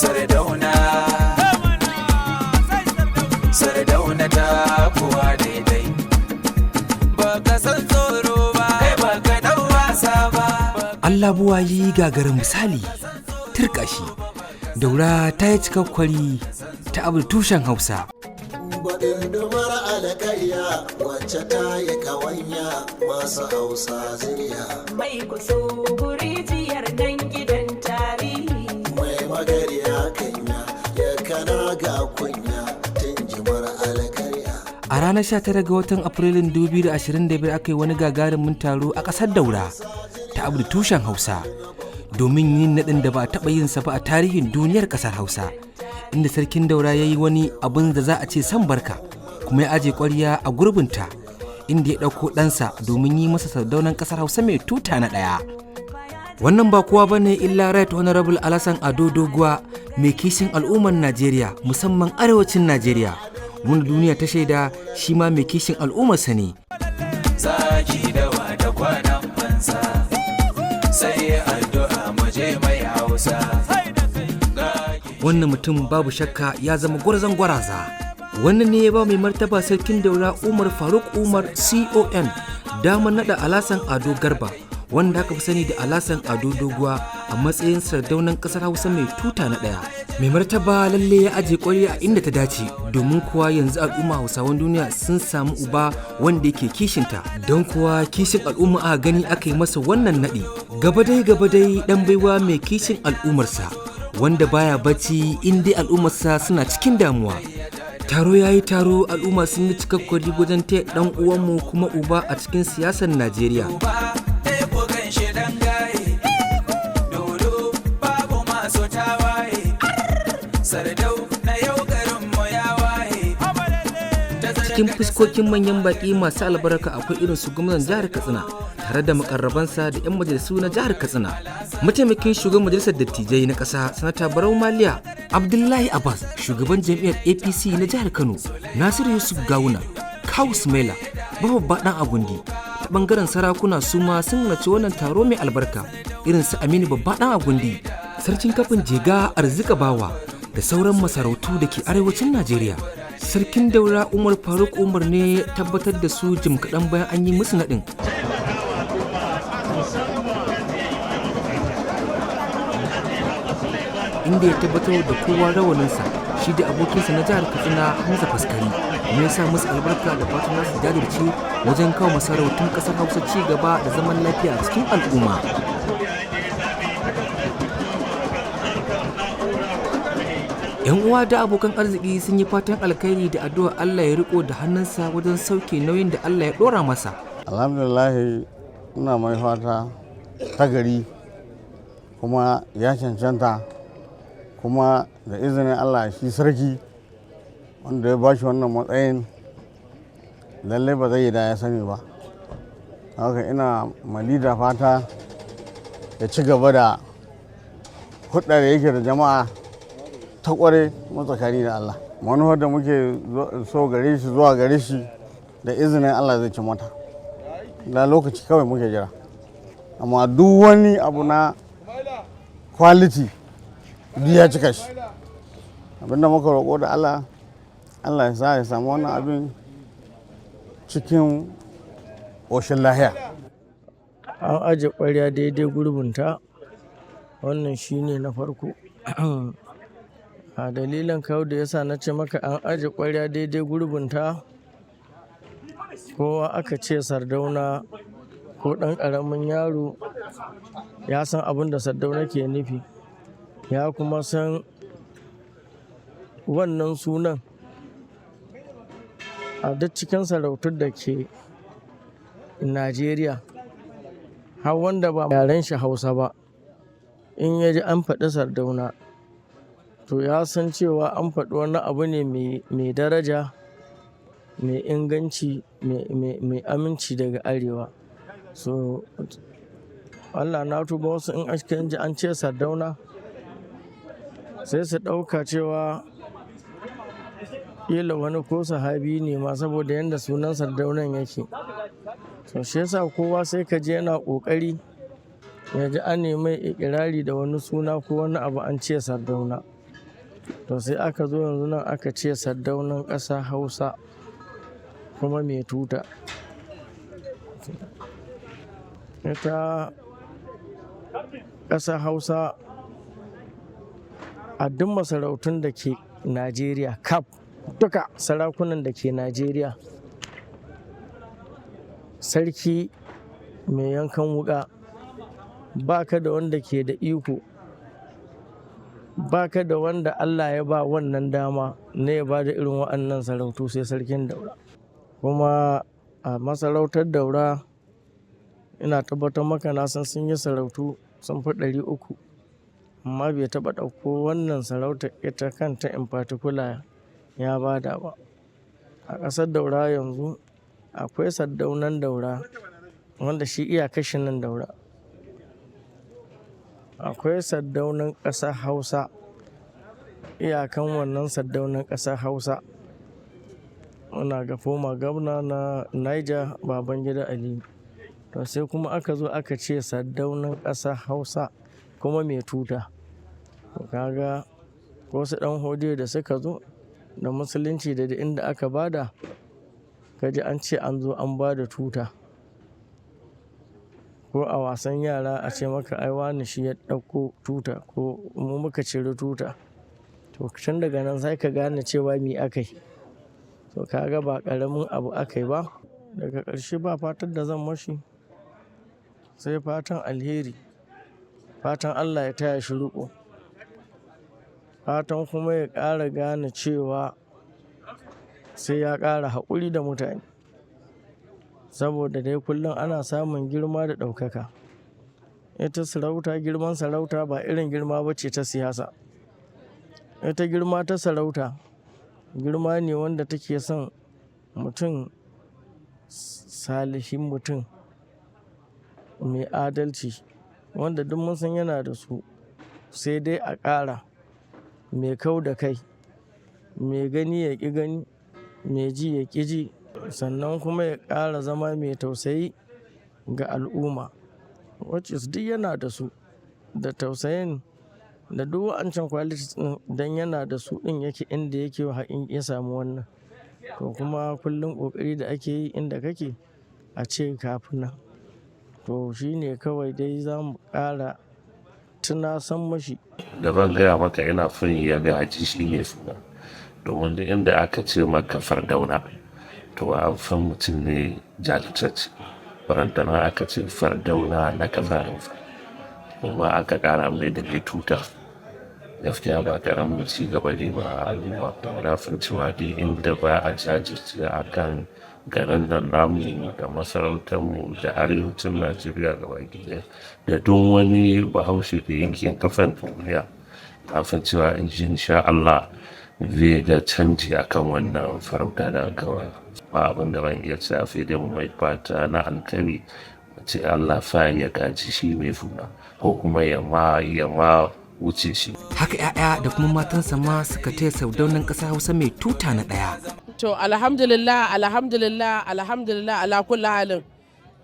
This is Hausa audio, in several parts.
Sardauna, Sardauna ta kuwa daidai. Baka san tsoro ba, kai baka dau wasa ba. Allah buwayi gagarin misali, turkashi. Daura ta yi cikakkwari ta abu tushen Hausa. Baɗin dumar alƙarya wacce ta yi ƙawanya masu Hausa zuriya. Mai kuso guri jiyar nan gidan tarihi. Mai magariya kanya ya kana ga kunya tun jimar alƙarya. A ranar 19 ga watan Afrilun 2025 aka yi wani gagarumin taro a ƙasar Daura ta abu tushen Hausa domin yin naɗin da ba a taɓa yin sa ba a tarihin duniyar ƙasar Hausa, inda sarkin Daura ya yi wani abin da za a ce san barka kuma ya aje ƙwarya a gurbinta, inda ya ɗauko ɗansa domin yi masa sardaunan ƙasar Hausa mai tuta na ɗaya. Wannan ba kowa bane illa Right Honorable Alasan Ado Doguwa, mai kishin al'ummar Najeriya musamman arewacin Najeriya, wanda duniya ta shaida shi ma mai kishin al'ummarsa ne. Zaki dawa da kwanan fansa, sai addu'a muje mai Hausa. Wannan mutum babu shakka ya zama gwarzon gwaraza. Wannan ne ya ba mai martaba sarkin Daura Umar Faruk Umar CON damar nada Alasan Ado Garba, wanda aka fi sani da Alasan Ado Doguwa, a matsayin sardaunan kasar Hausa mai tuta na ɗaya. Mai martaba lalle ya aje ƙwarya a inda ta dace, domin kuwa yanzu al'umma Hausawan duniya sun samu uba wanda yake kishinta, don kuwa kishin al'umma a gani aka yi masa wannan naɗi. Gaba dai ɗan baiwa mai kishin al'ummarsa, wanda baya bacci in dai al'ummarsa suna cikin damuwa. Taro ya yi taro, al'umma sun yi cikakkwari wajen taya ɗan uwanmu kuma uba a cikin siyasar Najeriya. Cikin fuskokin manyan baƙi masu albarka akwai irin su gwamnan jihar Katsina tare da makarrabansa da 'yan majalisu na jihar Katsina, mataimakin shugaban majalisar dattijai na ƙasa sanata Barau Maliya, Abdullahi Abbas shugaban jam'iyyar APC na jihar Kano, Nasiru Yusuf Gawuna, Kawu Sumaila, babba ɗan Agundi. Ta ɓangaren sarakuna su ma sun halarci wannan taro mai albarka, irin su Aminu babba ɗan Agundi, sarkin kafin Jega Arzika Bawa da sauran masarautu da ke arewacin Najeriya. Sarkin Daura Umar Faruk Umar ne ya tabbatar da su jim kaɗan bayan an yi musu naɗin. Inda ya tabbatar da kowa rawaninsa, shi da abokinsa na jihar Katsina Hamza Faskari, kuma ya sa musu albarka da fatan za su jajirce wajen kawo masarautun ƙasar Hausa ci gaba da zaman lafiya a cikin al'umma. Yan uwa da abokan arziki sun yi fatan alkhairi da addu'a Allah ya riko da hannunsa wajen sauke nauyin da Allah ya dora masa. Alhamdulillah, ina mai fata ta gari kuma ya cancanta, kuma da izinin Allah shi sarki wanda ya bashi wannan matsayin lalle ba zai yi da ya sani ba. Haka ina malida fata ya ci gaba da hudda da yake da jama'a ta kware matsakani da Allah. Manufar da muke so gare shi zuwa gare shi da izinin Allah zai ci mata. Da lokaci kawai muke jira. Amma duk wani abu na quality duk ya cika shi. Abinda muka roƙo da Allah, Allah ya sa ya samu wannan abin cikin ƙoshin lahiya. An aje ƙwarya daidai gurbinta, wannan shine na farko. A dalilin kawo da yasa na ce maka an aje ƙwarya daidai gurbinta, kowa aka ce sardauna ko ɗan ƙaramin yaro ya san abin da sardauna ke nufi, ya kuma san wannan sunan a duk cikin sarautar da ke Najeriya, har wanda ba yaren shi Hausa ba, in ya ji an faɗi sardauna to ya san cewa an faɗi wani abu ne mai daraja, mai inganci, mai aminci daga arewa. So Allah na tuba wasu in askin ji an ce sardauna sai su ɗauka cewa ƙila wani ko sahabi ne ma, saboda yadda sunan sardaunan yake. So shi yasa kowa sai ka je yana ƙoƙari ya ji an nemi ikirari da wani suna ko wani abu an ce sardauna. to sai aka zo yanzu nan aka ce sardaunan ƙasa Hausa kuma mai tuta. Ita ƙasa Hausa a duk masarautun da ke Najeriya kaf, duka sarakunan da ke Najeriya, sarki mai yankan wuka ba ka da wanda ke da iko, ba ka da wanda Allah ya ba wannan dama na ya ba da irin waɗannan sarautu sai sarkin Daura. Kuma a masarautar Daura ina tabbatar maka na san sun yi sarautu sun fi 300, amma bai taɓa ɗauko wannan sarautar ita kanta in particular ya bada ba. A ƙasar Daura yanzu akwai sardaunan Daura wanda shi iyakashin nan Daura. Akwai sardaunan ƙasar Hausa, iyakan wannan sardaunan ƙasar Hausa muna ga former gwamna na Niger Babangida Ali. To sai kuma aka zo aka ce sardaunan ƙasar Hausa kuma mai tuta. Kaga wasu ɗan hodiyo da suka zo da musulunci da inda aka bada, kaji an ce an zo an bada tuta, ko a wasan yara a ce maka ai wani shi ya ɗauko tuta ko mu muka ciri tuta, to tun daga nan sai ka gane cewa me aka yi. To kaga ba ƙaramin abu aka yi ba. Daga ƙarshe ba fatan da zan mashi sai fatan alheri, fatan Allah ya taya shi riƙo, fatan kuma ya ƙara gane cewa sai ya ƙara haƙuri da mutane, saboda dai kullum ana samun girma da ɗaukaka. Ita sarauta, girman sarauta ba irin girma ba ce ta siyasa. Ita girma ta sarauta girma ne wanda take son mutum salihin mutum mai adalci, wanda duk mun san yana da su, sai dai a ƙara. Mai kau da kai, mai gani ya ƙi gani, mai ji ya ƙi ji, sannan kuma ya ƙara zama mai tausayi ga al'umma, wacce duk yana da su, da tausayin da duk wa'ancan qualities ɗin, dan yana da su ɗin yake inda yake haƙin ya samu wannan. To kuma kullum ƙoƙari da ake yi inda kake a ce kafin nan, to shine kawai dai za mu ƙara tunasan mashi. Da ban gaya maka yana son ya gaji shi ne suna, domin duk inda aka ce maka Sardauna to an san mutum ne jajirtacce. Farantana aka ce Sardauna na ƙasa Hausa, kuma aka ƙara mai da mai tuta. Gaskiya ba ƙaramin ci gaba ne ba a al'umma. Na san cewa dai inda ba a jajirce a kan garin nan namu da masarautarmu da arewacin Najeriya gaba ɗaya da duk wani bahaushe da yankin kafan duniya, na san cewa insha Allah zai ga canji akan wannan farauta da gawa. Ba abin da ban iya sai dai mu mai fata na alkhairi, ce Allah fa ya gaji shi mai suna ko kuma ya ma wuce shi. Haka 'ya'ya da kuma matansa ma suka taya sardaunan ƙasa Hausa mai tuta na ɗaya. To alhamdulillah ala kulli halin.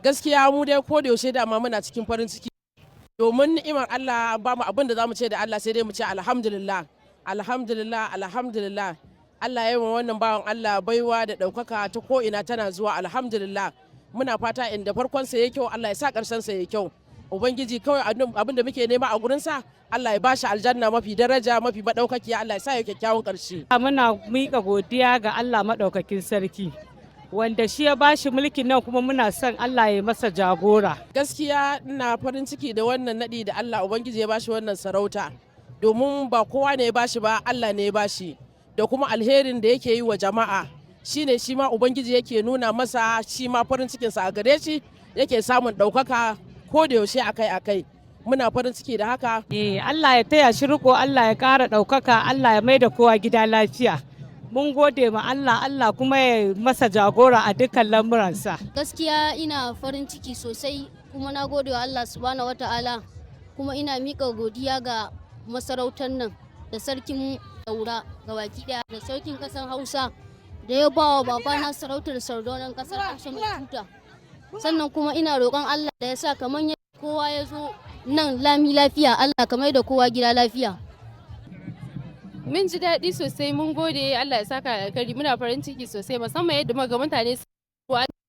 Gaskiya mu dai ko da yaushe da muna cikin farin ciki. Domin ni'imar Allah ba mu abin da zamu ce da Allah sai dai mu ce alhamdulillah. Allah ya yi wa wannan bawan Allah baiwa da ɗaukaka ta ko ina tana zuwa, alhamdulillah. Muna fata inda farkon sa yayi kyau Allah ya sa ƙarshen sa yayi kyau. Ubangiji kawai abin da muke nema a gurinsa, Allah ya bashi aljanna mafi daraja mafi madaukakiya, Allah ya sa ya kyakkyawan ƙarshe. Muna miƙa godiya ga Allah madaukakin sarki wanda shi ya bashi mulkin nan, kuma muna son Allah ya masa jagora. Gaskiya ina farin ciki da wannan nadi da Allah Ubangiji ya bashi wannan sarauta, domin ba kowa ne ya bashi ba, Allah ne ya bashi, da kuma alherin da yake yi wa jama'a shine shi ma Ubangiji yake nuna masa shi ma farin cikinsa a gare shi, yake samun ɗaukaka ko da yaushe akai. Muna farin ciki da haka. Allah ya taya shi riko, Allah ya ƙara ɗaukaka, Allah ya mai da kowa gida lafiya. Mun gode ma Allah kuma ya masa jagora a dukkan lamuransa. Gaskiya ina farin ciki sosai, kuma na gode wa Allah subhanahu wata'ala, kuma ina miƙa godiya ga masarautar nan da sarkin Daura gabaki daya da sarkin ƙasar Hausa da ya ba wa babana sarautar sardaunan ƙasar Hausa mai tuta. Sannan kuma ina roƙon Allah da ya sa kamar kowa ya zo nan lami lafiya, Allah ka mai da kowa gida lafiya. Mun ji daɗi sosai, mun gode, Allah ya saka alkhairi, muna farin ciki sosai musamman yadda muka ga mutane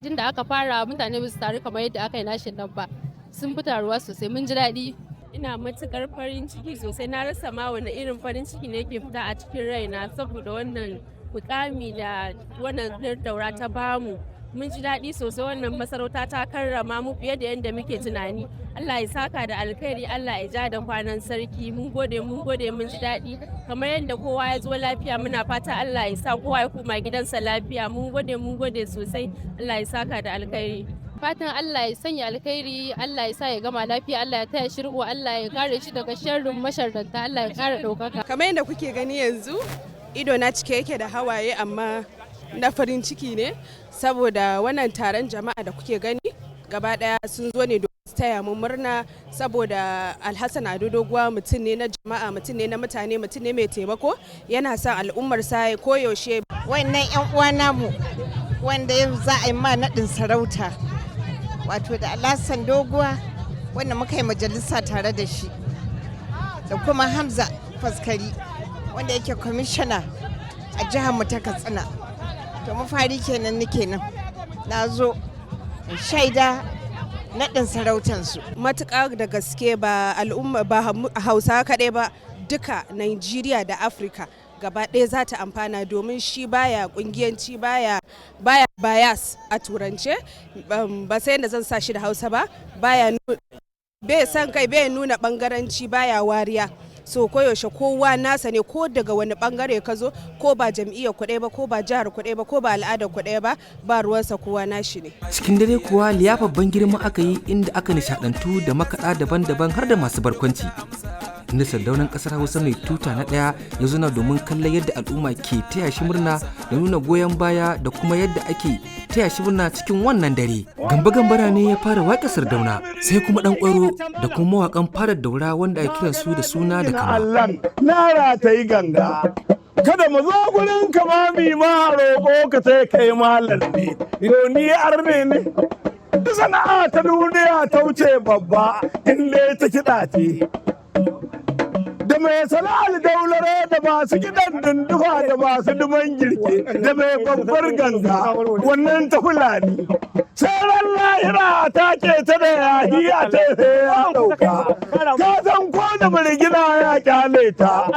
jin da aka fara mutane ba su taru kamar yadda aka yi nashin nan ba, sun fi taruwa sosai, mun ji daɗi. Ina matukar farin ciki sosai, na rasa ma wani irin farin ciki ne yake fita a cikin raina saboda wannan mukami da wannan daura ta bamu. Mun ji daɗi sosai, wannan masarauta ta karrama mu fiye da yadda muke tunani. Allah ya saka da alkhairi, Allah ya ja da kwanan sarki. Mun gode, mun ji daɗi. Kamar yadda kowa ya zo lafiya, muna fata Allah ya sa kowa ya koma gidansa lafiya. Mun gode sosai. Allah ya saka da alkhairi. Fatan Allah ya sanya alkhairi, Allah ya sa ya gama lafiya, Allah ya taya shirko, Allah ya kare shi daga sharrin masharranta, Allah ya kara ɗaukaka. Kamar yadda kuke gani yanzu, ido na cike yake da hawaye amma na farin ciki ne saboda wannan taron jama'a da kuke gani gaba daya sun zo ne domin su taya mu murna saboda Alhassan Ado Doguwa mutum ne na jama'a, mutum ne na mutane, mutum ne mai taimako, yana son al'ummar sa koyaushe. Wannan 'yan uwa namu wanda yau za a yi ma naɗin sarauta wato da Alasan Doguwa wanda muka yi majalisa tare da shi da kuma Hamza Faskari wanda yake kwamishina a jihar mu ta Katsina. To mafari kenan nake nan na zo shaida naɗin sarautansu. Matuƙa da gaske ba al'umma ba Hausa kaɗai ba, duka Najeriya da Afirka gaba ɗaya za ta amfana domin shi baya ƙungiyanci, baya bias a turance, ba sai da zan sa shi da Hausa ba, bai san kai, bai nuna ɓangaranci, baya wariya. So koyaushe kowa nasa ne, ko daga wani bangare ka zo, ko ba jam'iyyar kuɗai ba, ko ba jihar kuɗai ba, ko ba al'adar kuɗai ba ruwansa, kowa nashi ne. Cikin dare kuwa liyafa ban girma aka yi inda aka nishadantu da makaɗa daban-daban har da masu barkwanci. Inda sardaunan ƙasar Hausa mai tuta na ɗaya ya zo na domin kallon yadda al'umma ke taya shi murna da nuna goyon baya da kuma yadda ake taya shi murna cikin wannan dare. Gamba-gambara ne ya fara waƙe Sardauna, sai kuma ɗan ƙwaro da kuma mawaƙan farar daura wanda ake kiran su da suna da kama. Nara ta yi ganga, kada mu zo gurin kama mi ma roƙo ka sai kai malam ne, ni arne ne. Sana'a ta duniya ta wuce babba, in dai ta kiɗa ce. Da mai salal daulare da masu gidan dundufa da masu duman girke da mai babbar ganga wannan ta fulani. Sauran lahira ta ke ta da yahi a ta ya dauka. Ka san ko da marigina ya kyale ta.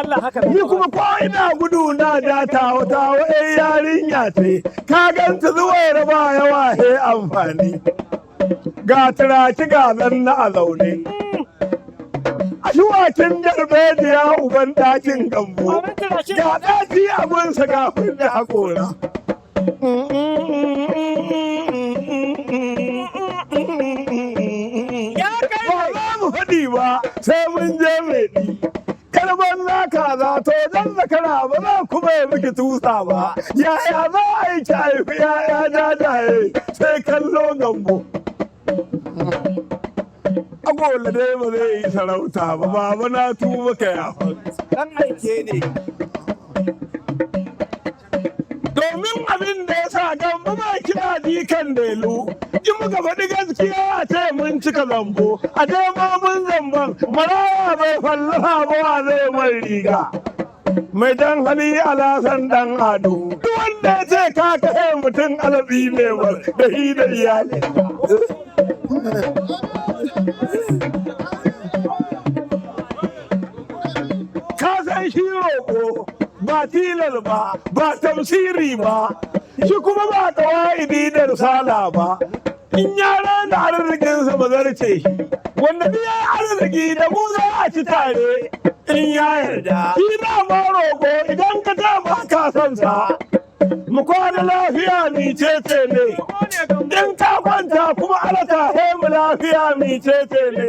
Ni kuma ko ina gudu na data wata wa'ai yarinya ce. Ka ganta zuwa raba yawa he amfani. Ga turaki ga zan na a zaune. Shuwakin darbejiya uban ɗakin gambo, ga ɗaci abinsa kafin da haƙora. Ba za mu faɗi ba sai mun je mai ɗi. Karban za ka za to don zakara ba za ku bai miki tusa ba. Yaya za a yi ki haifi yaya jajaye sai kallo gambo. Agola dai ba zai yi sarauta ba, baba na tuba ka yafa. Dan aike ne. Domin abin da ya sa gamba ba kina dikan delu, in muka faɗi gaskiya a ce mun cika zambo, a dai ma mun zamban, maraya bai fallafa ba zai mai riga. Mai dan hali Alasan dan Ado, duk wanda ya ce ka kai mutum alabi ne da hi da iyali. Ka san shi roƙo ba tilal ba tamsiri ba, shi kuma ba ƙawa'idi da risala ba. In yara da arzikinsa ba zarce shi, wanda biya arziki da mu za a ci tare in ya yarda. Shi na ma roƙo idan ka ta ba ka son sa, mu kwana lafiya mi cece ne, in ka kwanta kuma alata he mu lafiya mi cece ne.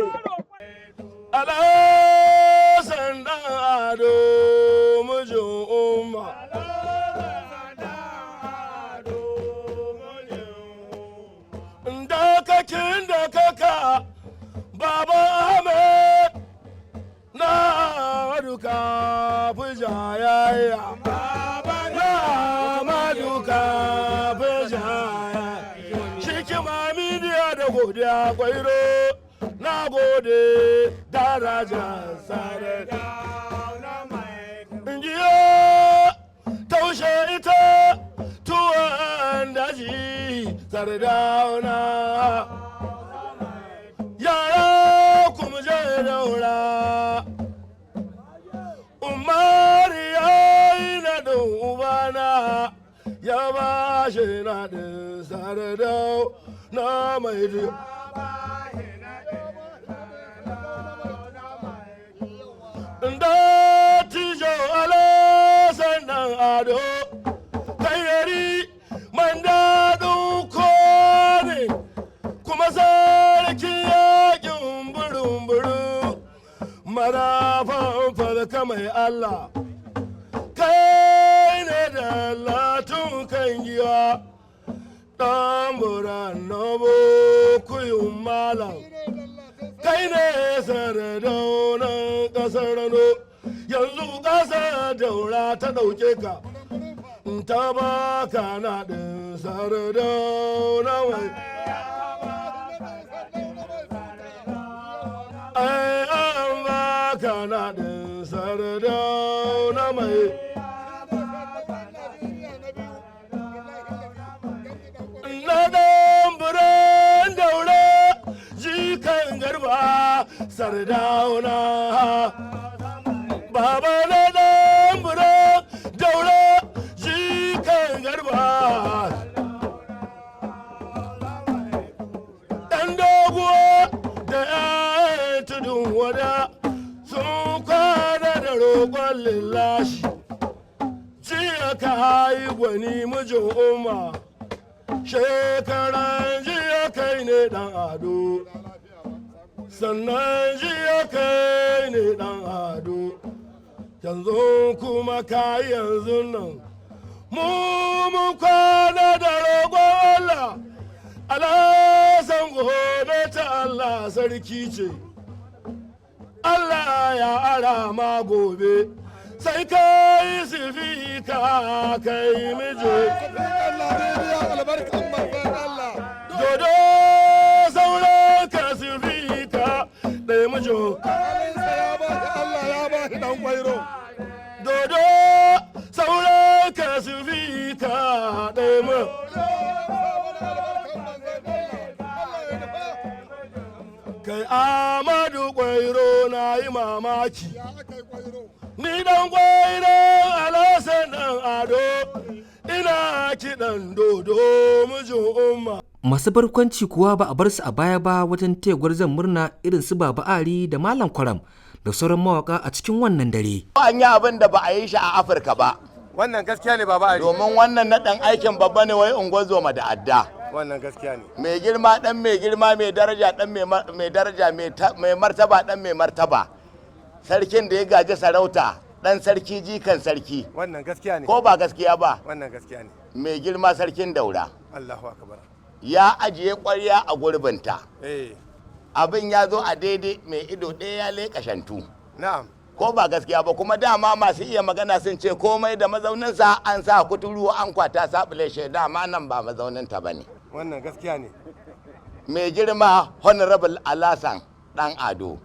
Alasan dan Ado mijin umma. Dakakin da kaka Baba Ahmed na duka fujayaya. Baba na duka fujayaya. Shikima midiya da godiya kwairo. Na gode daraja Sardauna mai sardauna yara kuma je daura umar yayi naɗin ubana ya ba shi naɗin sardauna mai Dattijo Alasan ɗan ado kayyari man daɗin kone kuma sarki yaƙin burin-burin marafan falka mai Allah kai ne da latun kan giwa ɗan buran na kuyin malam kai ne sardaunan ƙasar Rano yanzu ƙasar daura ta ɗauke ka ta baka naɗin sardauna mai ai an baka naɗin sardauna mai naɗin buran daura jikan garba sardauna baba na ɗan buran daura jikan garba ɗan doguwa da ƴaƴan tudun wada sun kwana da roƙon lillashi jiya ka hayi gwani mijin umma shekaran jiya kai ne ɗan ado sannan jiya kai ne ɗan ado yanzu kuma ka yanzu nan mun kwana da roƙon Allah alasan gobe ta Allah sarki ce Allah ya ara ma gobe sai kai sifi ka kai mije dodo sauran ka sifi ka ɗaya mijo Allah ya ba shi ɗan kwairo dodo sauran ka sifi ka ɗaya mu kai Amadu kwairo na yi mamaki ni dan kwairo Alasan dan ado ina kiɗan dodo mijin umma. Masu barkwanci kuwa ba a bar su a baya ba wajen taya gwarzon murna irin su Baba Ari da Malam Kwaram da sauran mawaka a cikin wannan dare. An yi abin da ba a yi shi a Afirka ba. Wannan gaskiya ne Baba Ari. Domin wannan na ɗan aikin babba ne wai ungozoma da adda. Wannan gaskiya ne. Mai girma ɗan mai girma mai daraja ɗan mai daraja mai martaba ɗan mai martaba. Sarkin da ya gaji sarauta ɗan sarki jikan sarki. Wannan gaskiya ne. Ko ba gaskiya ba? Wannan gaskiya ne. Mai girma sarkin daura. Allahu akbar. Ya ajiye ƙwarya a gurbinta. Eh. Abin ya zo a daidai mai ido ɗaya ya leƙa shantu. Na'am. Ko ba gaskiya ba kuma dama masu iya magana sun ce komai da mazauninsa an sa kuturu an kwata sabule shi dama nan ba mazauninta ba ne. Wannan gaskiya ne. Mai girma Honorable Alasan ɗan ado.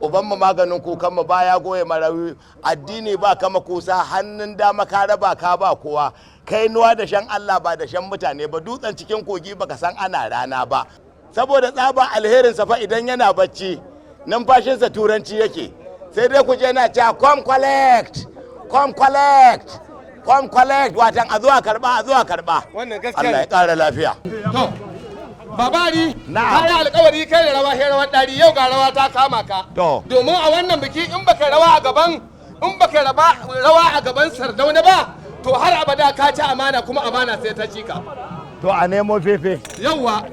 Ubanmu maganin kukanmu baya goye marawi addini ba kama kusa hannun dama ka raba ka ba kowa kai nuwa da shan Allah ba da shan mutane ba dutsen cikin kogi baka san ana rana ba saboda tsaba alherinsa fa idan yana bacci numfashinsa turanci yake sai dai ku je na cewa come collect come collect come collect watan a zuwa karba wannan gaskiya Allah ya kara lafiya to Babari, ka yi alkawari kai da rawa sai rawar ɗari yau ga rawa ta kama ka. Domin a wannan biki in baka rawa a gaban Sardauna ba, to har abada ka ci amana kuma amana sai ta ci ka. To a nemo fefe. Yawwa.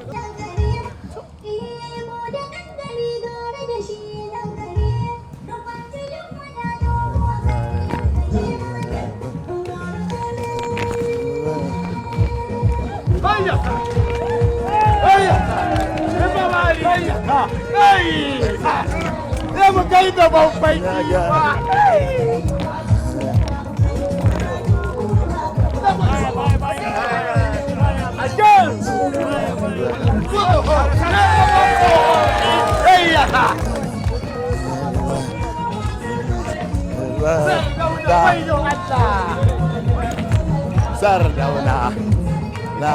Zai mu kai da babban Sardauna na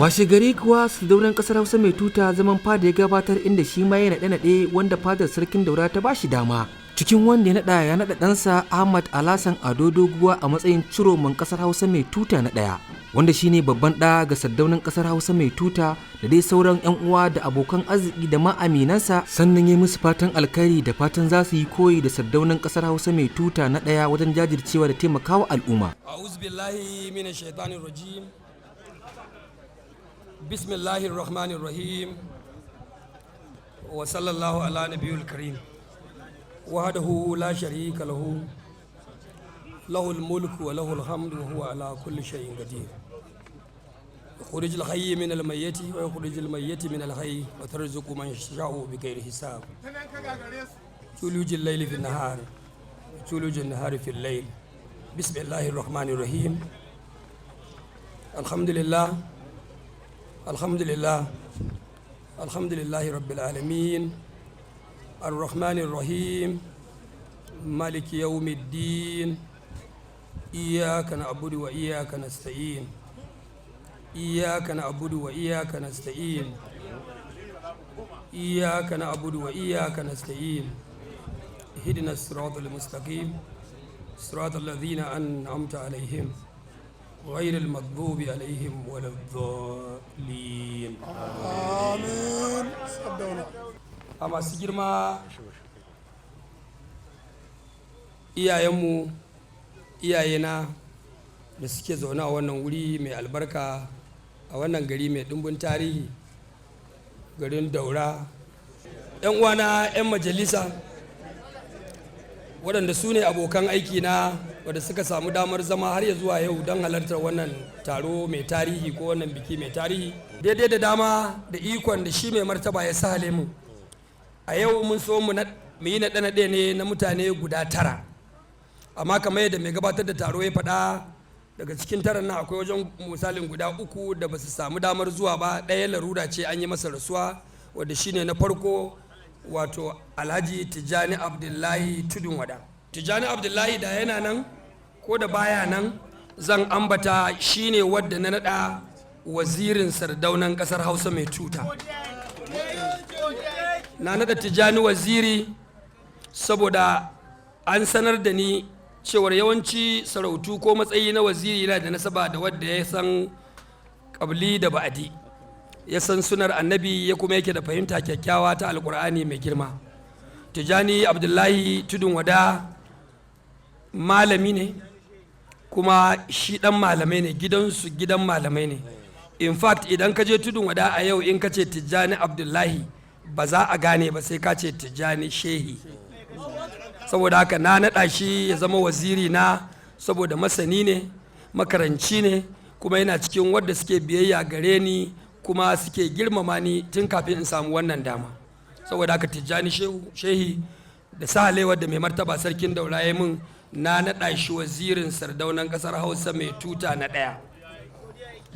washe gari kuwa sardaunan kasar hausa mai tuta zaman fada ya gabatar inda shi ma ya naɗe wanda fadar sarkin daura ta bashi dama. Cikin wanda ya naɗa ɗansa Ahmad Alasan Ado Doguwa a matsayin ciroman kasar hausa mai tuta na ɗaya, wanda shine babban ɗa ga sardaunan kasar hausa mai tuta da dai sauran 'yan uwa da abokan arziki da ma aminansa, sannan ya musu fatan alkhairi da fatan za su yi koyi da sardaunan kasar hausa mai tuta na ɗaya wajen jajircewa da taimakawa al'umma. Bismillahir Rahmanir Rahim wa sallallahu ala nabiyil karim wahdahu la sharika lahu lahul mulku wa lahul hamdu wa huwa ala kulli shay'in qadir yukhrijul hayya min al mayyiti wa yukhrijul mayyita min al hayy wa tarzuqu man yasha'u bighairi hisab tulujul layli fin nahar tulujul nahari fil layl. Bismillahir Rahmanir Rahim. Alhamdulillah Rabbil Alamin Ar-Rahmanir Rahim Maliki Yawmiddin Iyyaka na'budu wa iyyaka nasta'in Iyyaka na'budu wa iyyaka nasta'in Iyyaka na'budu wa iyyaka nasta'in Ihdinas siratal mustaqim siratal ladzina an'amta 'alaihim غير المغضوب عليهم ولا الضالين آمين. أما سجرما iyayenmu iyayena da suke zaune a wannan wuri mai albarka a wannan gari mai ɗumbin tarihi garin Daura, 'yan uwana 'yan majalisa waɗanda su ne abokan aiki na wadda suka samu damar zama har ya zuwa yau don halartar wannan taro mai tarihi ko wannan biki mai tarihi, daidai da dama da ikon da shi mai martaba ya sa mu a yau mun so mu yi naɗe-naɗe ne na mutane guda 9, amma kamar yadda mai gabatar da taro ya faɗa daga cikin 9 nan akwai wajen misalin guda 3 da ba su samu damar zuwa ba. ɗaya larura ce, an yi masa rasuwa wadda shine na farko, wato Alhaji Tijjani Abdullahi Tudun Wada. Tijjani Abdullahi da yana nan ko da baya nan zan ambata shine wadda na nada wazirin sardaunan kasar Hausa mai tuta. Na nada Tijjani waziri saboda an sanar da ni cewar yawanci sarautu ko matsayi na waziri yana da nasaba da wadda ya san kabli da ba'adi, ya san sunar annabi, ya kuma yake da fahimta kyakkyawa ta alkur'ani mai girma. Tijjani Abdullahi Tudun Wada malami ne, kuma shi dan malamai ne, gidansu gidan malamai ne. In fact idan ka je Tudun Wada a yau in ka ce Tijjani Abdullahi ba za a gane ba, sai ka ce Tijjani Shehi. Saboda haka na naɗa shi ya zama waziri na saboda masani ne, makaranci ne, kuma yana cikin wadda suke biyayya gare ni kuma suke girmama ni tun kafin in samu wannan dama. Saboda haka Tijjani Shehi da sahalewar da mai martaba sarkin Daura ya min, na naɗa shi wazirin sardaunan ƙasar Hausa mai tuta na 1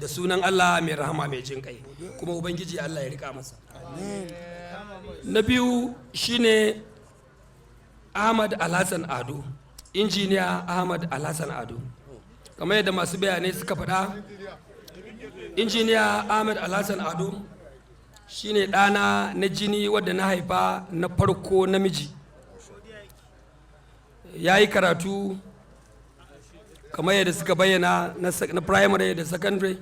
da sunan Allah mai rahama mai jin kai, kuma Ubangiji Allah ya rika masa. Na biyu shine Ahmad Alasan Ado, injiniya Ahmad Alasan Ado. Kamar yadda masu bayanai suka faɗa, injiniya Ahmad Alasan Ado shine ɗana na jini wadda na haifa na farko namiji. Ya yi karatu kamar yadda suka bayyana na primary da secondary,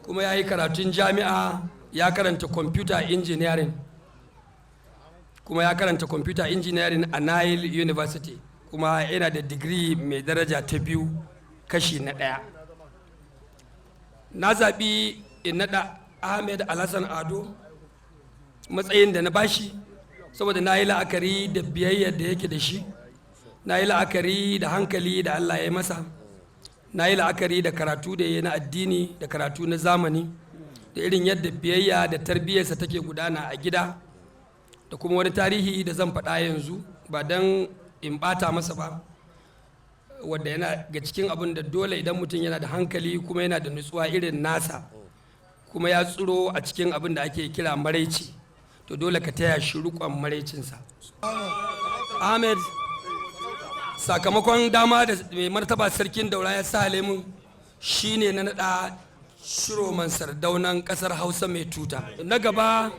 kuma ya yi karatun jami'a, ya karanta computer engineering, kuma ya karanta computer engineering a Nile University, kuma yana da digiri mai daraja ta 2 kashi na 1. na zaɓi in naɗa Ahmed Alasan Ado matsayin da na bashi saboda na yi la'akari da biyayyar da yake da shi, na yi la'akari da hankali da Allah ya yi masa, na yi la'akari da karatu da ya na addini da karatu na zamani da irin yadda biyayya da tarbiyyarsa take gudana a gida, da kuma wani tarihi da zan faɗa yanzu ba don in ɓata masa ba, wadda yana ga cikin abin da dole idan mutum yana da hankali kuma yana da nutsuwa irin nasa kuma ya tsiro a cikin abin da ake kira maraici, to dole ka taya shi rukon maraicinsa. Ahmed, sakamakon dama da mai martaba sarkin daura ya sa mun shine na naɗa shiroman sardaunan ƙasar Hausa mai tuta. Na gaba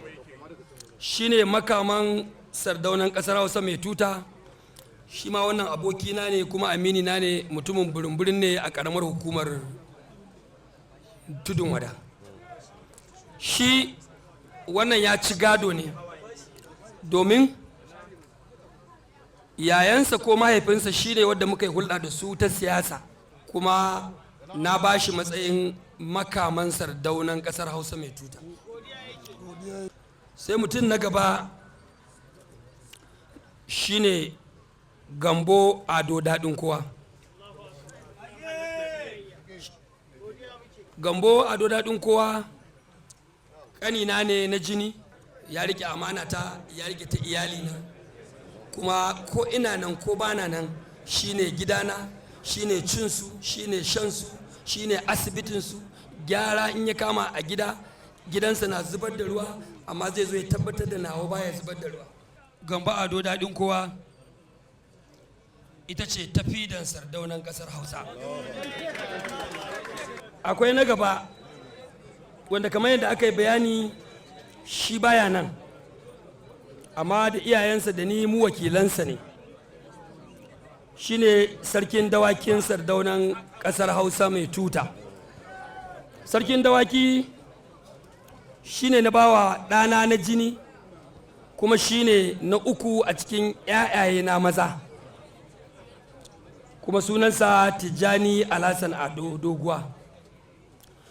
shine makaman sardaunan ƙasar Hausa mai tuta, shi ma wannan abokina ne kuma aminina ne, mutumin burin ne a ƙaramar hukumar tudun wada. Shi wannan ya ci gado ne domin yayansa ko mahaifinsa shi ne wadda muka yi hulɗa da su ta siyasa, kuma na ba shi matsayin makaman sardaunan ƙasar Hausa mai tuta. Sai mutum na gaba shi ne Gambo Ado Daɗin Kowa. Gambo Ado Daɗin Kowa ƙanina ne na jini, ya rike amana ta, ya rike ta iyalina, kuma ko ina nan ko bana nan shine gidana, shine cinsu, shine shansu, shine asibitinsu, gyara in ya kama a gida, gidansa na zubar da ruwa amma zai zo ya tabbatar da nawa baya zubar da ruwa. Gambo Ado Daɗin Kowa ita ce tafidan sardaunan ƙasar Hausa. Akwai na gaba wanda kamar yadda aka yi bayani shi baya nan, amma da iyayensa da ni mu wakilansa ne, shine sarkin dawakin sardaunan ƙasar Hausa mai tuta. Sarkin dawaki shine na bawa ɗana na jini kuma shine na uku a cikin 'ya'yaye na maza, kuma sunansa Tijjani Alasan Ado Doguwa.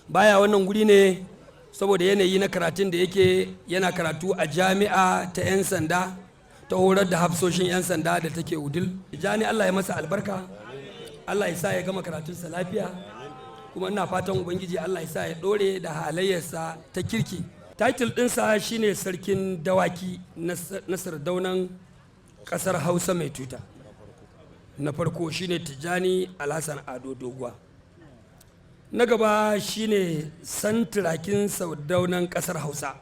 Baya wannan guri ne saboda yanayi na karatun da yake, yana karatu a jami'a ta 'yan sanda ta horar da hafsoshin 'yan sanda da take Udil. Tijjani Allah ya masa albarka, Allah ya sa ya gama karatunsa lafiya, kuma ina fatan Ubangiji Allah ya sa ya ɗore da halayyarsa ta kirki. Title ɗinsa shine sarkin dawaki na sardaunan ƙasar Hausa mai tuta. Na farko shine Tijjani Alasan Ado Doguwa. Na gaba shine santirakin sardaunan ƙasar Hausa.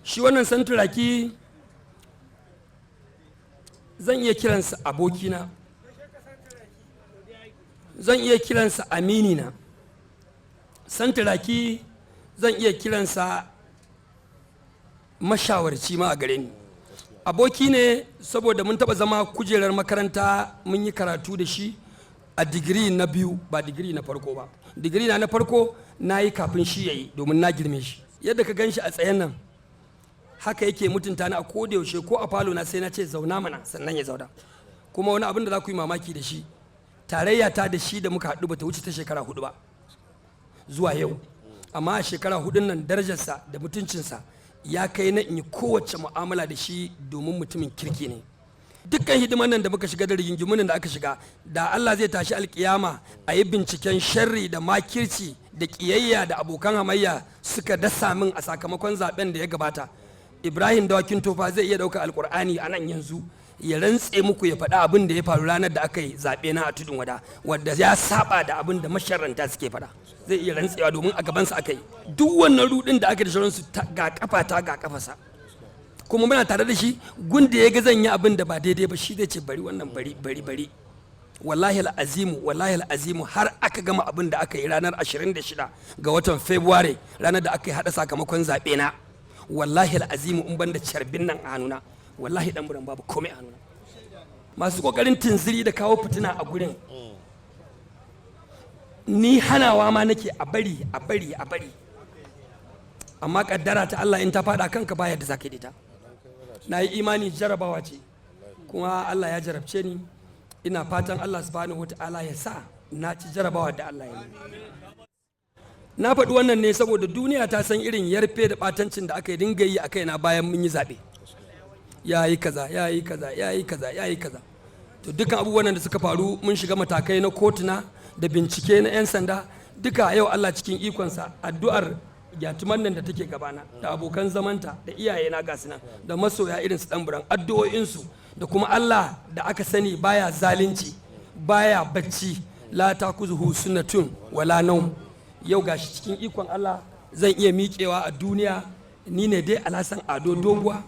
Shi wannan santiraki zan iya kiransa abokina, zan iya kiransa aminina. Santiraki zan iya kiransa mashawarci ma a gare ni. Aboki ne saboda mun taɓa zama kujerar makaranta, mun yi karatu da shi a digiri na biyu, ba digiri na farko ba. Digiri na farko na yi kafin shi ya yi domin na girme shi. Yadda ka gan shi a tsayen nan haka yake mutunta ni a koda yaushe, ko a falo na sai na ce zauna mana sannan ya zauna. Kuma wani abin da za ku yi mamaki da shi, tarayya ta da shi da muka haɗu ba ta wuce ta shekara 4 ba zuwa yau, amma a shekara 4 nan darajarsa da mutuncinsa ya kai na in yi kowace mu'amala da shi domin mutumin kirki ne. Dukkan hidiman nan da muka shiga da rigingimunan da aka shiga, da Allah zai tashi alkiyama a yi binciken sharri da makirci da kiyayya da abokan hamayya suka dasa min a sakamakon zaben da ya gabata, Ibrahim Dawakin Tofa zai iya ɗauka alkur'ani a nan yanzu ya rantse muku ya faɗa abin da ya faru ranar da aka yi zaɓe na a tudun wada, wadda ya saba da abin da masharanta suke faɗa. Zai iya rantsewa domin a gabansa aka yi. Duk wannan rudin da aka da shirinsu ga kafata ga kafasa, kuma muna tare da shi, gunda ya ga zan yi abin da ba daidai ba shi zai ce bari wannan bari. Wallahi al'azimu har aka gama abin da aka yi ranar 26 ga watan Fabrairu, ranar da aka yi haɗa sakamakon zaɓe na. Wallahi al'azimu in ban da carbin nan a hannuna, wallahi dan buran babu komai a hannuna. Masu kokarin tunziri da kawo fitina a gurin, ni hanawa ma nake a bari, amma kaddara ta Allah in ta fada kanka baya da zaka yi ta. Na yi imani jarabawa ce, kuma Allah ya jarabce ni, ina fatan Allah subhanahu wata'ala ya sa na ci jarabawa da Allah ya yi. na faɗi wannan ne saboda duniya ta san irin yarfe da ɓatancin da aka yi dinga yi a kaina bayan mun yi zaɓe. Ya yi kaza, ya yi kaza, ya yi kaza, ya yi kaza. To dukkan abubuwan da suka faru mun shiga matakai na kotuna da bincike na 'yan sanda, duka yau Allah cikin ikonsa addu'ar gyatuman nan da take gabana da abokan zamanta da iyayena ga nan da masoya irin su ɗanburan addu'o'insu da kuma Allah da aka sani baya zalunci baya bacci la takuzuhu sunnatun wala naum. Yau gashi cikin ikon Allah zan iya miƙewa a duniya, ni ne dai Alasan Ado Doguwa,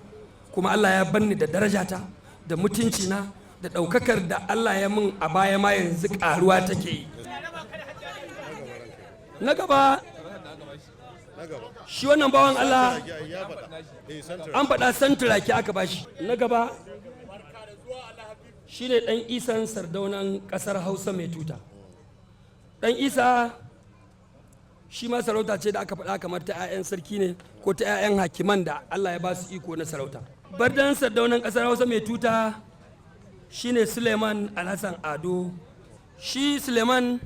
kuma Allah ya banni da darajata da mutuncina da ɗaukakar da Allah ya min a baya ma yanzu ƙaruwa take yi. Na gaba shi wannan bawan Allah an faɗa santuraki aka bashi. Na gaba shi ne ɗan isan sardaunan ƙasar Hausa mai tuta. Ɗan isa shi ma sarauta ce da aka faɗa kamar ta 'ya'yan sarki ne ko ta 'ya'yan hakiman da Allah ya ba su iko na sarauta. Bardan sardaunan ƙasar Hausa mai tuta shi ne Suleiman Alasan Ado. Shi Suleiman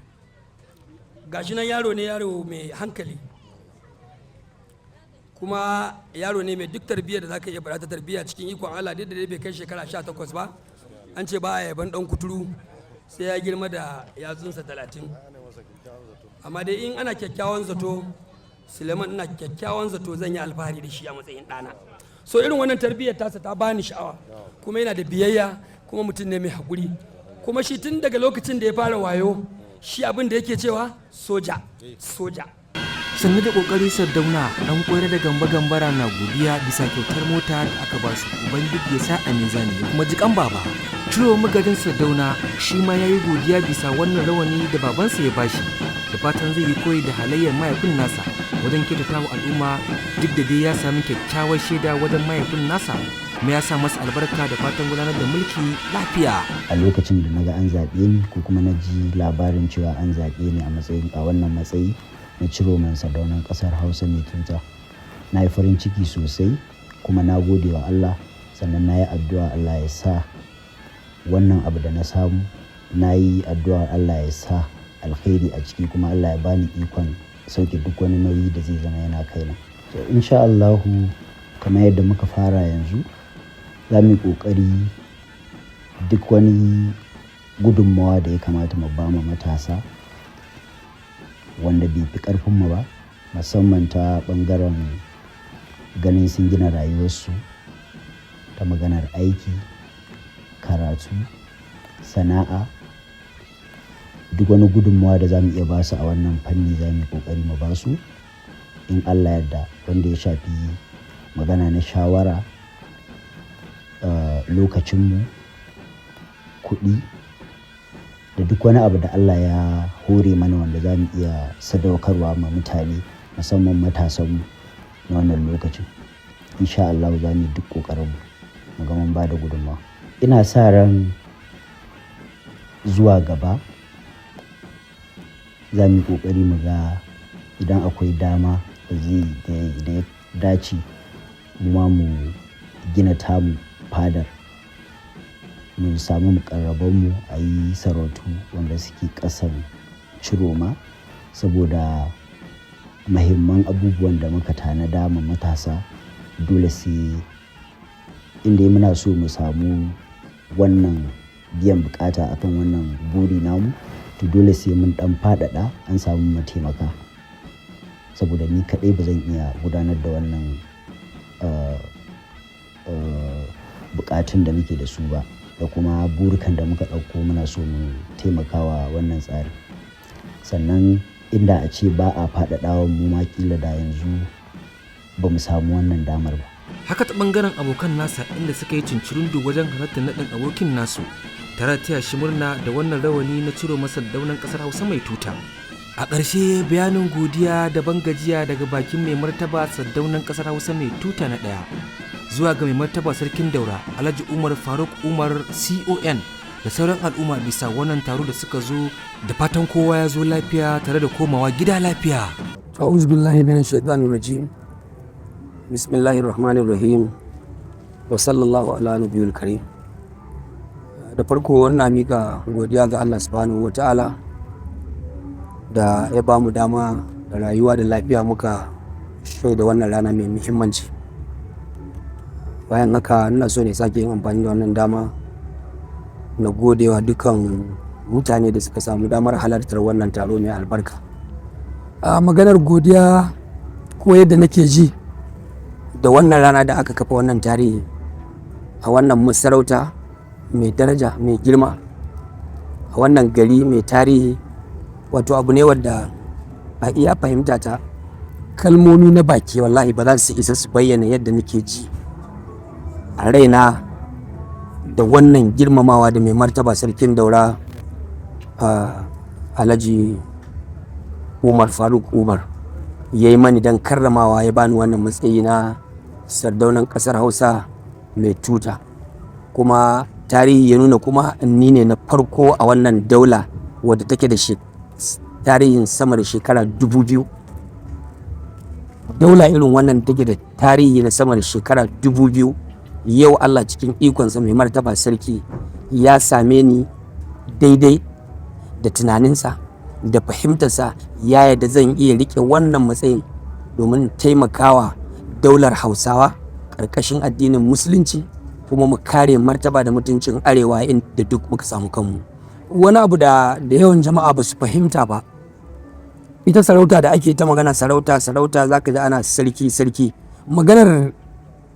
gashi nan yaro ne, yaro mai hankali, kuma yaro ne mai duk tarbiyyar da za ka iya bada ta tarbiyya cikin ikon Allah. Duk da dai bai kai shekara 18 ba, an ce ba a yaban ɗan kuturu sai ya girma da yatsunsa 30. Amma dai in ana kyakkyawan zato, Suleiman ina kyakkyawan zato zan yi alfahari da shi a matsayin ɗana. So irin wannan tarbiyyar tasa ta bani sha'awa, kuma yana da biyayya, kuma mutum ne mai haƙuri, kuma shi tun daga lokacin da ya fara wayo shi abin da yake cewa soja soja. Sannu da kokari Sardauna dan koyar da gamba-gambara na godiya bisa kyautar mota da aka ba su, ubangiji ya sa a mizani kuma jikan baba. Ciro magadin Sardauna shi ma ya yi godiya bisa wannan rawani da babansa ya bashi, da fatan zai yi koyi da halayyar mahaifin nasa wajen kyautata wa al'umma, duk da dai ya sami kyakkyawar shaida wajen mahaifin nasa, kuma ya sa masa albarka da fatan gudanar da mulki lafiya. A lokacin da naga an zaɓe ni ko kuma na ji labarin cewa an zaɓe ni a wannan matsayi na Ciroman Sardaunan ƙasar Hausa mai tuta, na yi farin ciki sosai, kuma na gode wa Allah, sannan na yi addu'a Allah ya sa wannan abu da na samu, na yi addu'a Allah ya sa alkhairi a ciki, kuma Allah ya bani ikon sauke duk wani nauyi da zai zama yana kaina. So insha Allahu kamar yadda muka fara yanzu, za mu yi ƙoƙari duk wani gudunmawa da ya kamata mu ba matasa wanda bai fi ƙarfinmu ba, musamman ta ɓangaren ganin sun gina rayuwarsu ta maganar aiki, karatu, sana'a, duk wani gudunmawa da za mu iya ba su a wannan fanni za mu yi ƙoƙari mu ba su in Allah yarda, wanda ya shafi magana na shawara, lokacinmu, kuɗi da duk wani abu da Allah ya hore mana wanda za mu iya sadaukarwa ma mutane, musamman matasanmu na wannan lokacin. Insha Allah za mu yi duk ƙoƙarinmu mu ga mun ba da gudunmawa. Ina sa ran zuwa gaba za mu yi ƙoƙari mu ga idan akwai dama da ya dace mu ma mu gina tamu fadar, mu samu mukarrabanmu a yi sarautu wanda suke ƙasar Ciroma, saboda mahimman abubuwan da muka tanada ma matasa dole sai inda muna so mu samu wannan biyan bukata akan wannan buri namu, to dole sai mun dan faɗaɗa an samu mataimaka, saboda ni kaɗai ba zan iya gudanar da wannan bukatun da muke da su ba, da kuma burukan da muka ɗauko muna so mu taimakawa wannan tsari. Sannan inda a ce ba a faɗaɗawa mu ma kila da yanzu ba mu samu wannan damar ba. Haka ta bangaren abokan nasa inda suka yi cincirundu wajen halartar naɗin abokin nasu, tare taya shi murna da wannan rawani na ciro masa daunan ƙasar Hausa mai tuta. A ƙarshe bayanin godiya da bangajiya daga bakin mai martaba Sardaunan ƙasar Hausa mai tuta na ɗaya zuwa ga mai martaba sarkin Daura Alhaji Umar Faruk Umar CON da sauran al'umma bisa wannan taro da suka zo, da fatan kowa ya zo lafiya tare da komawa gida lafiya. A'udhu billahi minash shaitanir rajim. Bismillahir rahmanir rahim. Wa sallallahu ala nabiyil karim. Da farko wannan mika godiya ga Allah subhanahu wataala da ya ba mu dama da rayuwa da lafiya muka shaida wannan rana mai muhimmanci. Bayan haka ina so ne sake yin amfani da wannan dama na godewa dukan mutane da suka samu damar halartar wannan taro mai albarka. A maganar godiya ko yadda nake ji da wannan rana da aka kafa wannan tarihi a wannan masarauta mai daraja mai girma a wannan gari mai tarihi, wato abu ne wadda a iya fahimta ta kalmomi na baki wallahi ba za su isa su bayyana yadda nake ji a raina da wannan girmamawa da mai martaba sarkin daura Alhaji Umar Faruk Umar ya yi mani don karramawa, ya bani wannan matsayi na sardaunan ƙasar Hausa mai tuta. Kuma tarihi ya nuna kuma ni ne na farko a wannan daula wadda take da tarihin sama da shekara 2000. Daula irin wannan take da tarihi na sama da shekara 2000, yau Allah cikin ikonsa mai martaba sarki ya same ni daidai da tunaninsa da fahimtarsa, ya yadda zan iya rike wannan matsayin domin taimakawa daular Hausawa ƙarƙashin addinin musulunci, kuma mu kare martaba da mutuncin arewa inda duk muka samu kanmu. Wani abu da yawan jama'a ba su fahimta ba, ita sarauta da ake ta magana sarauta za ka ji ana sarki. Maganar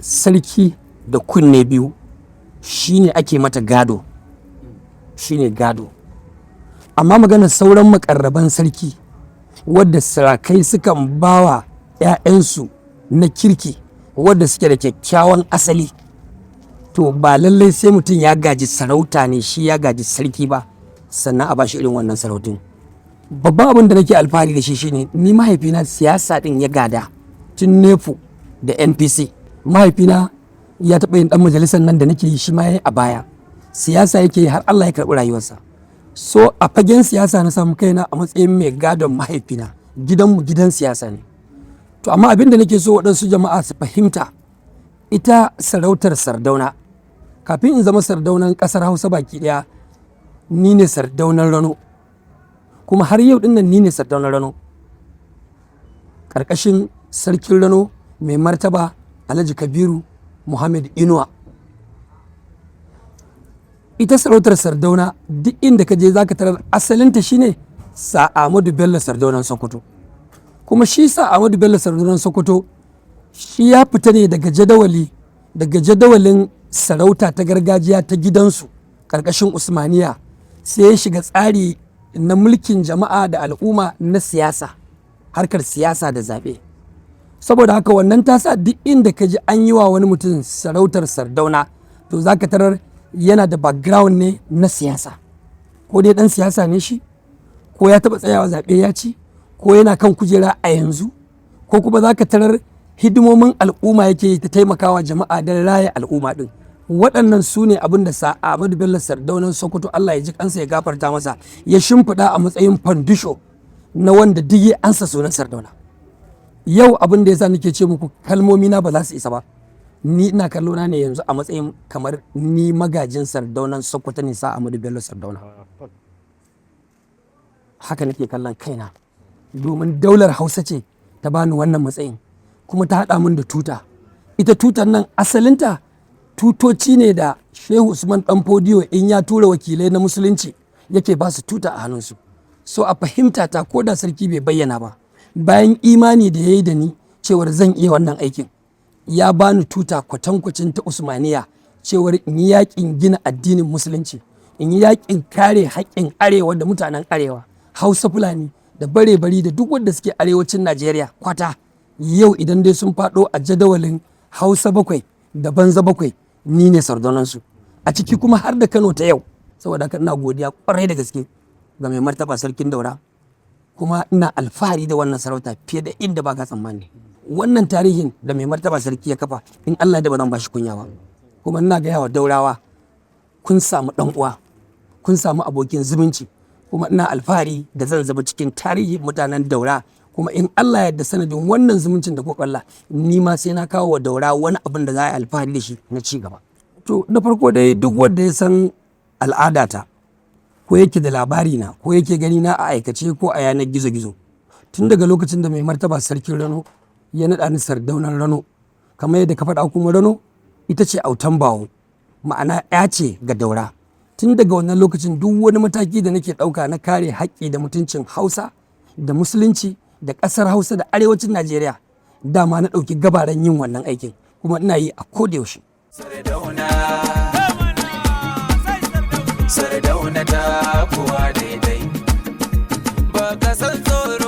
sarki da kunne biyu shine ake mata gado, shine gado. Amma maganar sauran makarraban sarki wadda sarakai sukan bawa 'ya'yansu na kirki wadda suke da kyakkyawan asali, to ba lallai sai mutum ya gaji sarauta ne shi ya gaji sarki ba sannan a bashi irin wannan sarautun. Babban abin da nake alfahari da shi shine ni mahaifina siyasa din ya gada tun nefu da NPC. Mahaifina ya taɓa yin ɗan majalisar nan da nake yi, shi ma yayi a baya siyasa yake yi har Allah ya karɓi rayuwarsa. So a fagen siyasa na samu kaina a matsayin mai gadon mahaifina, gidanmu gidan siyasa ne. To amma abin da nake so waɗansu jama'a su fahimta, ita sarautar Sardauna, kafin in zama sardaunan ƙasar Hausa baki ɗaya, ni ne sardaunan Rano, kuma har yau ɗin nan ni ne sardaunan Rano ƙarƙashin sarkin Rano mai martaba Alhaji Kabiru Muhammad Inuwa. Ita sarautar Sardauna duk inda ka je zaka tarar asalinta shine Sa Ahmadu Bello Sardaunan Sokoto, kuma shi Sa Ahmadu Bello Sardaunan Sokoto shi ya fita ne daga jadawalin sarauta ta gargajiya ta gidansu ƙarƙashin Usmaniya, sai ya shiga tsari na mulkin jama'a da al'umma na siyasa, harkar siyasa da zaɓe. Saboda haka wannan ta sa duk inda ka ji an yi wa wani mutum sarautar Sardauna, to za ka tarar yana da background ne na siyasa, ko dai ɗan siyasa ne shi, ko ya taɓa tsayawa zaɓe ya ci, ko yana kan kujera a yanzu, ko kuma za ka tarar hidimomin al'umma yake yi ta taimakawa jama'a don raya al'umma ɗin. Waɗannan su ne abin da Sa Ahmadu Bello Sardaunan Sokoto, Allah ya ji kansa ya gafarta masa, ya shimfiɗa a matsayin fandisho na wanda duk ya ansa sunan Sardauna. Yau abin da yasa nake ce muku kalmomi na ba za su isa ba, ni ina kallo na ne yanzu a matsayin kamar ni magajin Sardaunan Sokoto ne, Sa Ahmadu Bello Sardauna. Haka nake kallon kaina, domin daular Hausa ce ta bani wannan matsayin, kuma ta haɗa min da tuta. Ita tutar nan asalinta tutoci ne da Shehu Usman Dan Fodiyo in ya tura wakilai na musulunci yake ba su tuta a hannunsu. So a fahimta ta, ko da sarki bai bayyana ba, bayan imani da ya yi da ni cewar zan iya wannan aikin, ya bani tuta kwatankwacin ta Usmaniya, cewar in yi yakin gina addinin musulunci, in yi yakin kare haƙƙin arewa da mutanen arewa, Hausa Fulani da bare-bari da duk wanda suke arewacin Najeriya kwata. Yau idan dai sun faɗo a jadawalin Hausa bakwai da Banza bakwai, ni ne sardaunansu, a ciki kuma har da Kano ta yau. Saboda haka ina godiya kwarai da gaske ga mai martaba sarkin Daura, kuma ina alfahari da wannan sarauta fiye da inda ba ka tsammani. Wannan tarihin da mai martaba sarki ya kafa, in Allah da ba zan bashi kunya ba. Kuma ina gaya wa Daurawa, kun samu ɗan uwa, kun samu abokin zumunci, kuma ina alfahari da zan zama cikin tarihin mutanen Daura. Kuma in Allah ya yarda sanadin wannan zumuncin da kuka kalla, ni ma sai na kawo wa Daura wani abin da za a yi alfahari da shi na ci gaba. To na farko dai, duk wanda ya san al'adata, ko yake da labari na, ko yake gani na a aikace ko a yanar gizo-gizo, tun daga lokacin da mai martaba sarkin Rano ya naɗa ni sardaunan Rano, kamar yadda ka faɗa kuma Rano ita ce autan bawo, ma'ana ya ce ga Daura. Tun daga wannan lokacin duk wani mataki da nake ɗauka na kare haƙƙi da mutuncin Hausa da Musulunci da ƙasar Hausa da arewacin Najeriya, dama na ɗauki gabaran yin wannan aikin kuma ina yi a kodayaushe. Sardauna ta kuwa daidai, ba ka san tsoro